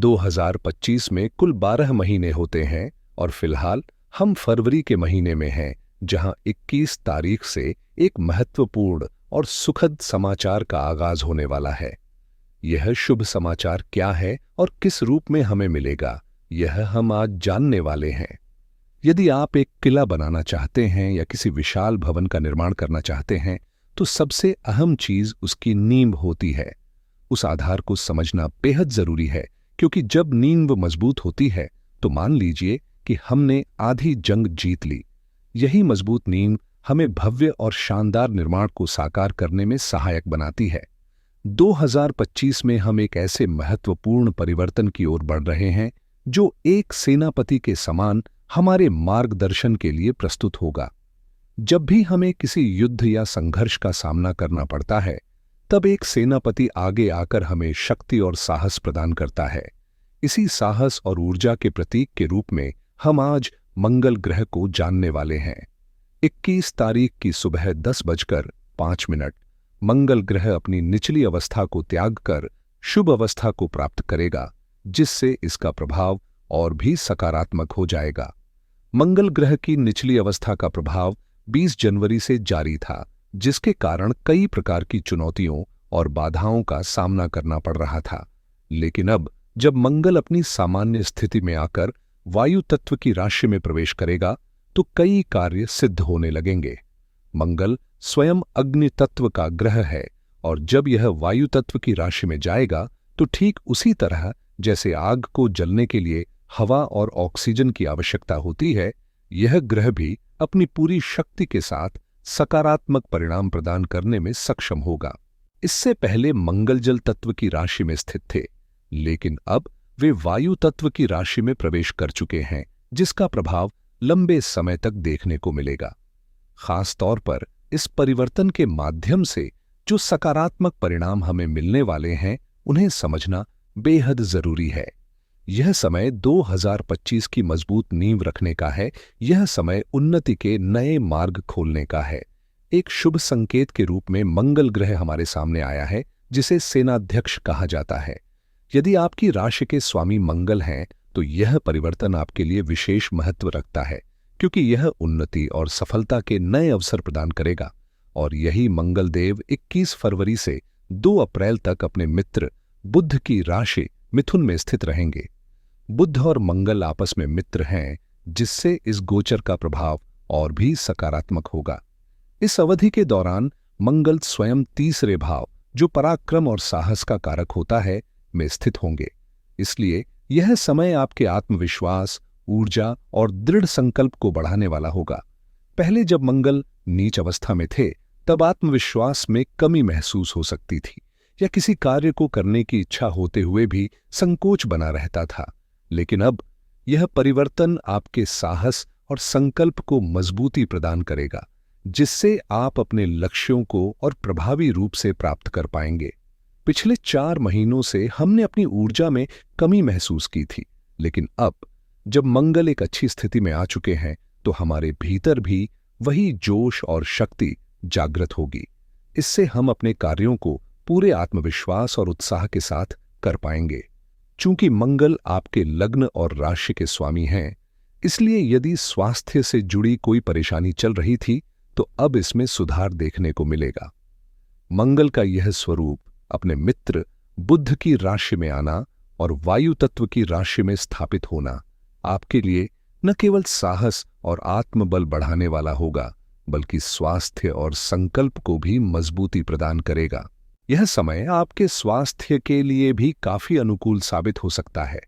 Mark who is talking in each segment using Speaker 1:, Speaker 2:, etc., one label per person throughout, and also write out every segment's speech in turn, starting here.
Speaker 1: 2025 में कुल 12 महीने होते हैं और फिलहाल हम फरवरी के महीने में हैं, जहां 21 तारीख से एक महत्वपूर्ण और सुखद समाचार का आगाज होने वाला है। यह शुभ समाचार क्या है और किस रूप में हमें मिलेगा, यह हम आज जानने वाले हैं। यदि आप एक किला बनाना चाहते हैं या किसी विशाल भवन का निर्माण करना चाहते हैं, तो सबसे अहम चीज उसकी नींव होती है। उस आधार को समझना बेहद जरूरी है, क्योंकि जब नींव मजबूत होती है तो मान लीजिए कि हमने आधी जंग जीत ली। यही मजबूत नींव हमें भव्य और शानदार निर्माण को साकार करने में सहायक बनाती है। 2025 में हम एक ऐसे महत्वपूर्ण परिवर्तन की ओर बढ़ रहे हैं जो एक सेनापति के समान हमारे मार्गदर्शन के लिए प्रस्तुत होगा। जब भी हमें किसी युद्ध या संघर्ष का सामना करना पड़ता है, तब एक सेनापति आगे आकर हमें शक्ति और साहस प्रदान करता है। इसी साहस और ऊर्जा के प्रतीक के रूप में हम आज मंगल ग्रह को जानने वाले हैं। 21 तारीख की सुबह 10:05 मंगल ग्रह अपनी निचली अवस्था को त्याग कर शुभ अवस्था को प्राप्त करेगा, जिससे इसका प्रभाव और भी सकारात्मक हो जाएगा। मंगल ग्रह की निचली अवस्था का प्रभाव 20 जनवरी से जारी था, जिसके कारण कई प्रकार की चुनौतियों और बाधाओं का सामना करना पड़ रहा था। लेकिन अब जब मंगल अपनी सामान्य स्थिति में आकर वायु तत्व की राशि में प्रवेश करेगा, तो कई कार्य सिद्ध होने लगेंगे। मंगल स्वयं अग्नि तत्व का ग्रह है, और जब यह वायु तत्व की राशि में जाएगा तो ठीक उसी तरह जैसे आग को जलने के लिए हवा और ऑक्सीजन की आवश्यकता होती है, यह ग्रह भी अपनी पूरी शक्ति के साथ सकारात्मक परिणाम प्रदान करने में सक्षम होगा। इससे पहले मंगल जल तत्व की राशि में स्थित थे, लेकिन अब वे वायु तत्व की राशि में प्रवेश कर चुके हैं, जिसका प्रभाव लंबे समय तक देखने को मिलेगा। खास तौर पर इस परिवर्तन के माध्यम से जो सकारात्मक परिणाम हमें मिलने वाले हैं, उन्हें समझना बेहद जरूरी है। यह समय 2025 की मजबूत नींव रखने का है। यह समय उन्नति के नए मार्ग खोलने का है। एक शुभ संकेत के रूप में मंगल ग्रह हमारे सामने आया है, जिसे सेनाध्यक्ष कहा जाता है। यदि आपकी राशि के स्वामी मंगल हैं, तो यह परिवर्तन आपके लिए विशेष महत्व रखता है, क्योंकि यह उन्नति और सफलता के नए अवसर प्रदान करेगा। और यही मंगल देव 21 फरवरी से 2 अप्रैल तक अपने मित्र बुध की राशि मिथुन में स्थित रहेंगे। बुध और मंगल आपस में मित्र हैं, जिससे इस गोचर का प्रभाव और भी सकारात्मक होगा। इस अवधि के दौरान मंगल स्वयं तीसरे भाव, जो पराक्रम और साहस का कारक होता है, में स्थित होंगे। इसलिए यह समय आपके आत्मविश्वास, ऊर्जा और दृढ़ संकल्प को बढ़ाने वाला होगा। पहले जब मंगल नीच अवस्था में थे, तब आत्मविश्वास में कमी महसूस हो सकती थी, या किसी कार्य को करने की इच्छा होते हुए भी संकोच बना रहता था। लेकिन अब यह परिवर्तन आपके साहस और संकल्प को मजबूती प्रदान करेगा, जिससे आप अपने लक्ष्यों को और प्रभावी रूप से प्राप्त कर पाएंगे। पिछले 4 महीनों से हमने अपनी ऊर्जा में कमी महसूस की थी, लेकिन अब जब मंगल एक अच्छी स्थिति में आ चुके हैं, तो हमारे भीतर भी वही जोश और शक्ति जागृत होगी। इससे हम अपने कार्यों को पूरे आत्मविश्वास और उत्साह के साथ कर पाएंगे। चूंकि मंगल आपके लग्न और राशि के स्वामी हैं, इसलिए यदि स्वास्थ्य से जुड़ी कोई परेशानी चल रही थी, तो अब इसमें सुधार देखने को मिलेगा। मंगल का यह स्वरूप, अपने मित्र बुध की राशि में आना और वायु तत्व की राशि में स्थापित होना, आपके लिए न केवल साहस और आत्मबल बढ़ाने वाला होगा, बल्कि स्वास्थ्य और संकल्प को भी मजबूती प्रदान करेगा। यह समय आपके स्वास्थ्य के लिए भी काफी अनुकूल साबित हो सकता है।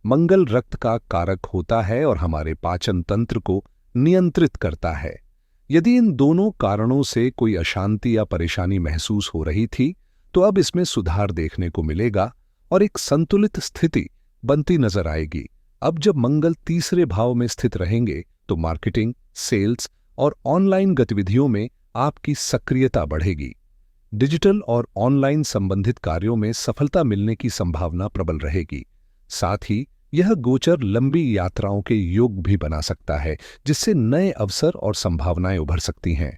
Speaker 1: मंगल रक्त का कारक होता है और हमारे पाचन तंत्र को नियंत्रित करता है। यदि इन दोनों कारणों से कोई अशांति या परेशानी महसूस हो रही थी, तो अब इसमें सुधार देखने को मिलेगा और एक संतुलित स्थिति बनती नजर आएगी। अब जब मंगल तीसरे भाव में स्थित रहेंगे, तो मार्केटिंग, सेल्स और ऑनलाइन गतिविधियों में आपकी सक्रियता बढ़ेगी। डिजिटल और ऑनलाइन संबंधित कार्यों में सफलता मिलने की संभावना प्रबल रहेगी। साथ ही यह गोचर लंबी यात्राओं के योग भी बना सकता है, जिससे नए अवसर और संभावनाएं उभर सकती हैं।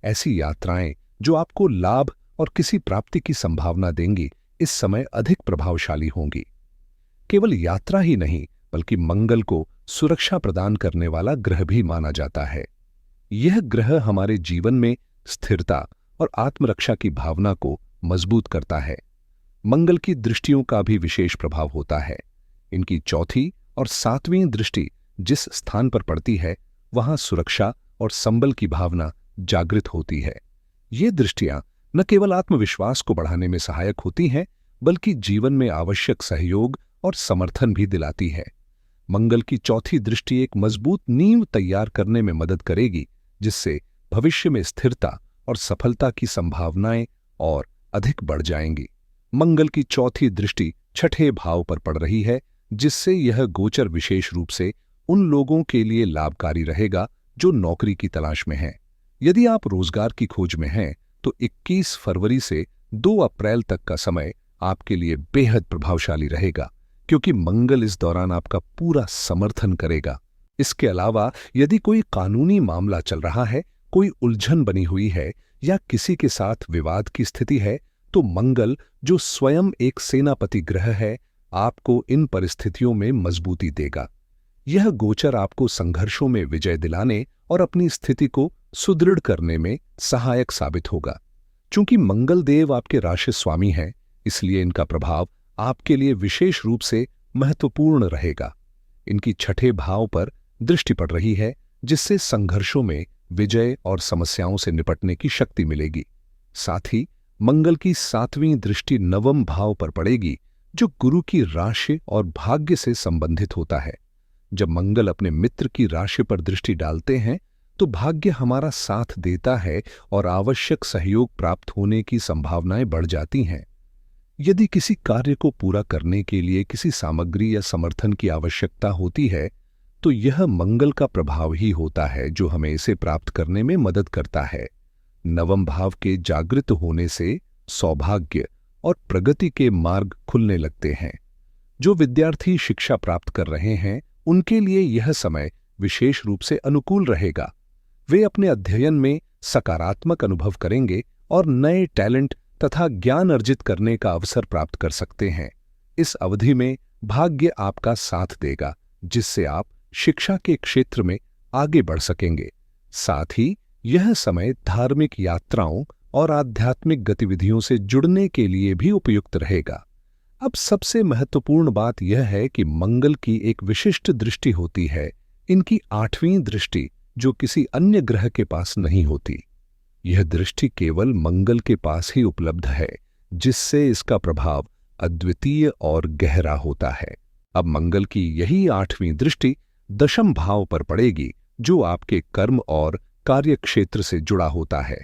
Speaker 1: ऐसी यात्राएं जो आपको लाभ और किसी प्राप्ति की संभावना देंगी, इस समय अधिक प्रभावशाली होंगी। केवल यात्रा ही नहीं बल्कि मंगल को सुरक्षा प्रदान करने वाला ग्रह भी माना जाता है। यह ग्रह हमारे जीवन में स्थिरता और आत्मरक्षा की भावना को मजबूत करता है। मंगल की दृष्टियों का भी विशेष प्रभाव होता है। इनकी चौथी और सातवीं दृष्टि जिस स्थान पर पड़ती है वहां सुरक्षा और संबल की भावना जागृत होती है। ये दृष्टियां न केवल आत्मविश्वास को बढ़ाने में सहायक होती हैं बल्कि जीवन में आवश्यक सहयोग और समर्थन भी दिलाती है। मंगल की चौथी दृष्टि एक मजबूत नींव तैयार करने में मदद करेगी, जिससे भविष्य में स्थिरता और सफलता की संभावनाएं और अधिक बढ़ जाएंगी। मंगल की चौथी दृष्टि छठे भाव पर पड़ रही है, जिससे यह गोचर विशेष रूप से उन लोगों के लिए लाभकारी रहेगा जो नौकरी की तलाश में हैं। यदि आप रोजगार की खोज में हैं तो 21 फरवरी से 2 अप्रैल तक का समय आपके लिए बेहद प्रभावशाली रहेगा, क्योंकि मंगल इस दौरान आपका पूरा समर्थन करेगा। इसके अलावा यदि कोई कानूनी मामला चल रहा है, कोई उलझन बनी हुई है या किसी के साथ विवाद की स्थिति है, तो मंगल, जो स्वयं एक सेनापति ग्रह है, आपको इन परिस्थितियों में मजबूती देगा। यह गोचर आपको संघर्षों में विजय दिलाने और अपनी स्थिति को सुदृढ़ करने में सहायक साबित होगा। चूंकि मंगल देव आपके राशि स्वामी हैं, इसलिए इनका प्रभाव आपके लिए विशेष रूप से महत्वपूर्ण रहेगा। इनकी छठे भाव पर दृष्टि पड़ रही है, जिससे संघर्षों में विजय और समस्याओं से निपटने की शक्ति मिलेगी। साथ ही मंगल की सातवीं दृष्टि नवम भाव पर पड़ेगी, जो गुरु की राशि और भाग्य से संबंधित होता है। जब मंगल अपने मित्र की राशि पर दृष्टि डालते हैं तो भाग्य हमारा साथ देता है और आवश्यक सहयोग प्राप्त होने की संभावनाएं बढ़ जाती हैं। यदि किसी कार्य को पूरा करने के लिए किसी सामग्री या समर्थन की आवश्यकता होती है, तो यह मंगल का प्रभाव ही होता है जो हमें इसे प्राप्त करने में मदद करता है। नवम भाव के जागृत होने से सौभाग्य और प्रगति के मार्ग खुलने लगते हैं। जो विद्यार्थी शिक्षा प्राप्त कर रहे हैं, उनके लिए यह समय विशेष रूप से अनुकूल रहेगा। वे अपने अध्ययन में सकारात्मक अनुभव करेंगे और नए टैलेंट तथा ज्ञान अर्जित करने का अवसर प्राप्त कर सकते हैं। इस अवधि में भाग्य आपका साथ देगा, जिससे आप शिक्षा के क्षेत्र में आगे बढ़ सकेंगे। साथ ही यह समय धार्मिक यात्राओं और आध्यात्मिक गतिविधियों से जुड़ने के लिए भी उपयुक्त रहेगा। अब सबसे महत्वपूर्ण बात यह है कि मंगल की एक विशिष्ट दृष्टि होती है, इनकी आठवीं दृष्टि, जो किसी अन्य ग्रह के पास नहीं होती। यह दृष्टि केवल मंगल के पास ही उपलब्ध है, जिससे इसका प्रभाव अद्वितीय और गहरा होता है। अब मंगल की यही आठवीं दृष्टि दशम भाव पर पड़ेगी, जो आपके कर्म और कार्य क्षेत्र से जुड़ा होता है।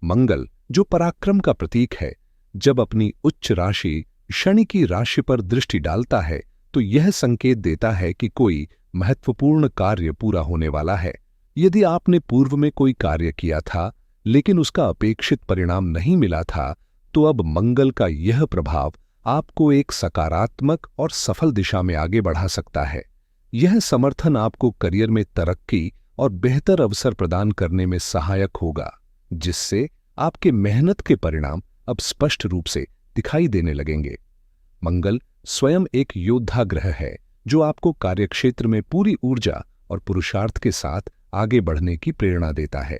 Speaker 1: मंगल, जो पराक्रम का प्रतीक है, जब अपनी उच्च राशि शनि की राशि पर दृष्टि डालता है तो यह संकेत देता है कि कोई महत्वपूर्ण कार्य पूरा होने वाला है। यदि आपने पूर्व में कोई कार्य किया था लेकिन उसका अपेक्षित परिणाम नहीं मिला था, तो अब मंगल का यह प्रभाव आपको एक सकारात्मक और सफल दिशा में आगे बढ़ा सकता है। यह समर्थन आपको करियर में तरक्की और बेहतर अवसर प्रदान करने में सहायक होगा, जिससे आपके मेहनत के परिणाम अब स्पष्ट रूप से दिखाई देने लगेंगे। मंगल स्वयं एक योद्धा ग्रह है, जो आपको कार्यक्षेत्र में पूरी ऊर्जा और पुरुषार्थ के साथ आगे बढ़ने की प्रेरणा देता है।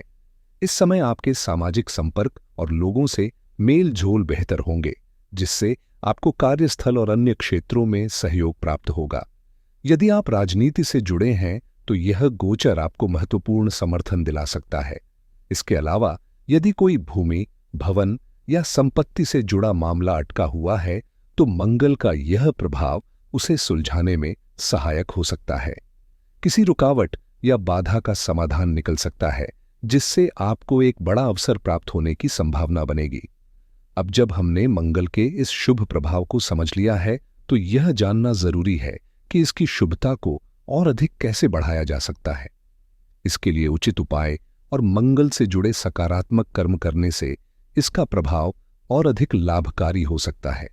Speaker 1: इस समय आपके सामाजिक संपर्क और लोगों से मेल झोल बेहतर होंगे, जिससे आपको कार्यस्थल और अन्य क्षेत्रों में सहयोग प्राप्त होगा। यदि आप राजनीति से जुड़े हैं तो यह गोचर आपको महत्वपूर्ण समर्थन दिला सकता है। इसके अलावा यदि कोई भूमि, भवन या संपत्ति से जुड़ा मामला अटका हुआ है, तो मंगल का यह प्रभाव उसे सुलझाने में सहायक हो सकता है। किसी रुकावट या बाधा का समाधान निकल सकता है, जिससे आपको एक बड़ा अवसर प्राप्त होने की संभावना बनेगी। अब जब हमने मंगल के इस शुभ प्रभाव को समझ लिया है, तो यह जानना जरूरी है कि इसकी शुभता को और अधिक कैसे बढ़ाया जा सकता है। इसके लिए उचित उपाय और मंगल से जुड़े सकारात्मक कर्म करने से इसका प्रभाव और अधिक लाभकारी हो सकता है।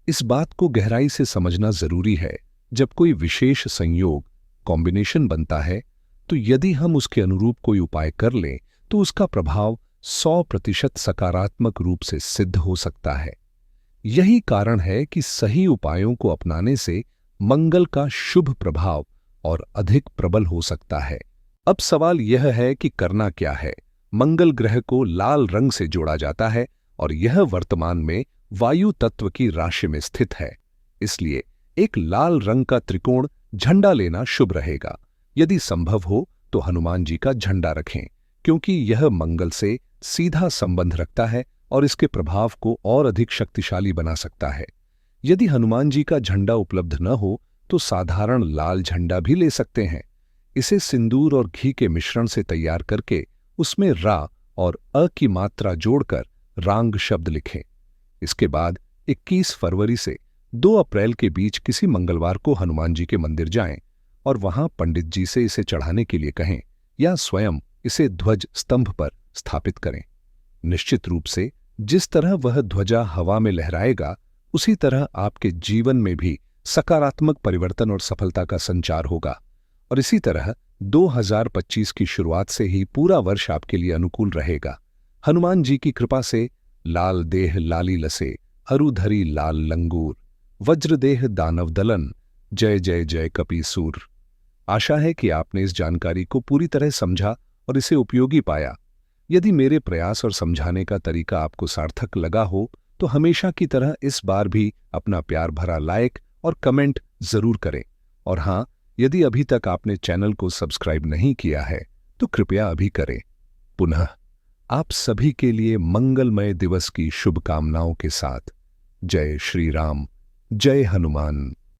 Speaker 1: इस बात को गहराई से समझना जरूरी है। जब कोई विशेष संयोग, कॉम्बिनेशन बनता है, तो यदि हम उसके अनुरूप कोई उपाय कर लें तो उसका प्रभाव 100% सकारात्मक रूप से सिद्ध हो सकता है। यही कारण है कि सही उपायों को अपनाने से मंगल का शुभ प्रभाव और अधिक प्रबल हो सकता है। अब सवाल यह है कि करना क्या है। मंगल ग्रह को लाल रंग से जोड़ा जाता है और यह वर्तमान में वायु तत्व की राशि में स्थित है। इसलिए एक लाल रंग का त्रिकोण झंडा लेना शुभ रहेगा। यदि संभव हो तो हनुमान जी का झंडा रखें, क्योंकि यह मंगल से सीधा संबंध रखता है और इसके प्रभाव को और अधिक शक्तिशाली बना सकता है। यदि हनुमान जी का झंडा उपलब्ध न हो तो साधारण लाल झंडा भी ले सकते हैं। इसे सिंदूर और घी के मिश्रण से तैयार करके उसमें रा और अ की मात्रा जोड़कर रांग शब्द लिखें। इसके बाद 21 फरवरी से 2 अप्रैल के बीच किसी मंगलवार को हनुमान जी के मंदिर जाएं और वहां पंडित जी से इसे चढ़ाने के लिए कहें या स्वयं इसे ध्वज स्तंभ पर स्थापित करें। निश्चित रूप से जिस तरह वह ध्वजा हवा में लहराएगा, उसी तरह आपके जीवन में भी सकारात्मक परिवर्तन और सफलता का संचार होगा। और इसी तरह 2025 की शुरुआत से ही पूरा वर्ष आपके लिए अनुकूल रहेगा। हनुमान जी की कृपा से लाल देह लाली लसे, अरुधरी लाल लंगूर, वज्रदेह दानव दलन, जय जय जय कपीसूर। आशा है कि आपने इस जानकारी को पूरी तरह समझा और इसे उपयोगी पाया। यदि मेरे प्रयास और समझाने का तरीका आपको सार्थक लगा हो तो हमेशा की तरह इस बार भी अपना प्यार भरा लाइक और कमेंट जरूर करें। और हां, यदि अभी तक आपने चैनल को सब्सक्राइब नहीं किया है तो कृपया अभी करें। पुनः आप सभी के लिए मंगलमय दिवस की शुभकामनाओं के साथ जय श्री राम, जय हनुमान।